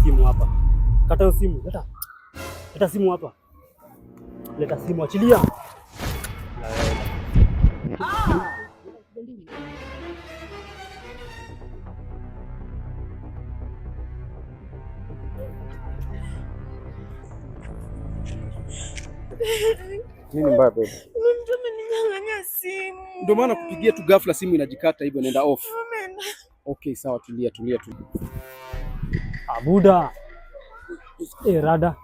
simu hapa. Kata hiyo simu, leta. Leta simu hapa. Leta simu, achilia. Nini mbaya babe? Mtu ameninyang'anya simu. Ndio maana kupigia tu ghafla simu inajikata hivyo inaenda off. Okay, sawa, tulia. Abuda. Rada.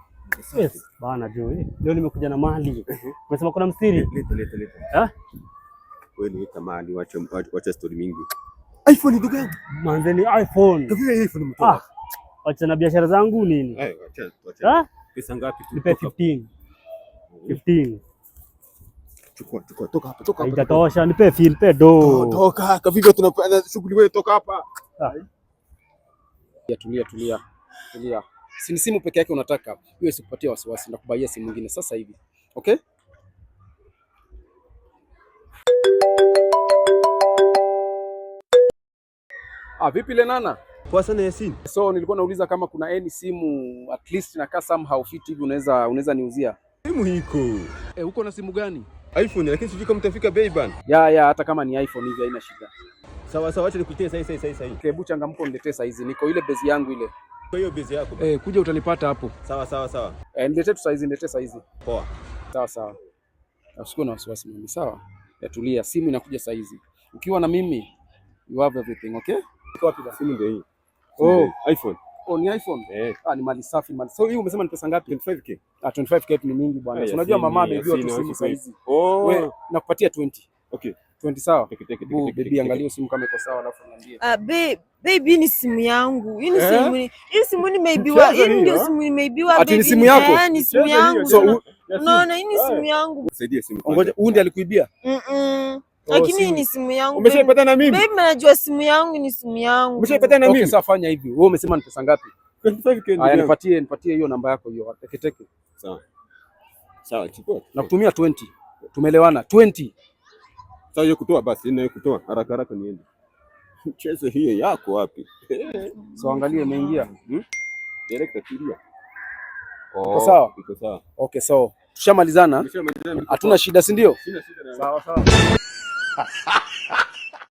Yes, bana Joe. Leo nimekuja na mali. Umesema kuna mstiri? Leta. Wewe ni mali, wacha story mingi. iPhone ndugu yangu. Manzeni iPhone. Kavile iPhone mtoa. Wacha na biashara zangu nini? Wacha. Pesa ngapi tu? Nipe 15. Chukua, toka hapa. Haitatosha, nipe do. Toka, kavile tunapenda shughuli wewe, toka hapa. Tulia. Si simu peke yake unataka. Hiyo sikupatia wasiwasi, nakubaia simu nyingine sasa hivi. Okay? Vipi Lenana? Poa sana Yasin. So nilikuwa nauliza kama kuna any simu at least na somehow fit hivi unaweza niuzia. Simu hiko. Uko na simu gani? iPhone, lakini sijui kama mtafika bei bana. Ya hata kama ni iPhone hivi haina shida. Sawa, acha nikutie sasa. Hebu changamko niletee saa hizi. Niko ile base yangu ile. Kwa hiyo base yako. Kuja utanipata hapo. Sawa. Niletee tu saa hizi. Poa. Sawa. Usiwe na wasiwasi mimi, sawa? Tulia, simu inakuja saa hizi. Ukiwa na mimi, you have everything, okay? Iko wapi basi? Simu ndio hii. iPhone. Ni iPhone? Ni mali safi. So hii umesema ni pesa ngapi? 25k. 25k ni mingi bwana. Unajua mama ameibiwa tu simu saa hizi. Wewe nakupatia 20. Okay. 20 sawa? Baby, angalia simu kama iko sawa alafu niambie. Baby ni simu yangu. Hii simu nimeibiwa. Hii ndio simu nimeibiwa baby. Ati ni simu yako? Ni simu yangu. So unaona hii ni simu yangu. Saidie simu. Ngoja, huyu ndiye alikuibia? Lakini hii ni simu yangu. Umeshaipata na mimi? Baby, najua simu yangu ni simu yangu. Umeshaipata na mimi? Okay, sawa, fanya hivi. Wewe umesema ni pesa ngapi? 25k. Haya, nipatie hiyo namba yako hiyo. Teke. Sawa, chukua. Nakutumia 20. Tumeelewana? 20. Sasa hiyo kutoa basi, nina kutoa haraka niende. Mchezo hiyo yako wapi? So angalia imeingia. Direct tulia. Iko sawa? Iko sawa. Okay, so tushamalizana. Hatuna shida, si ndio? Sina shida. Sawa.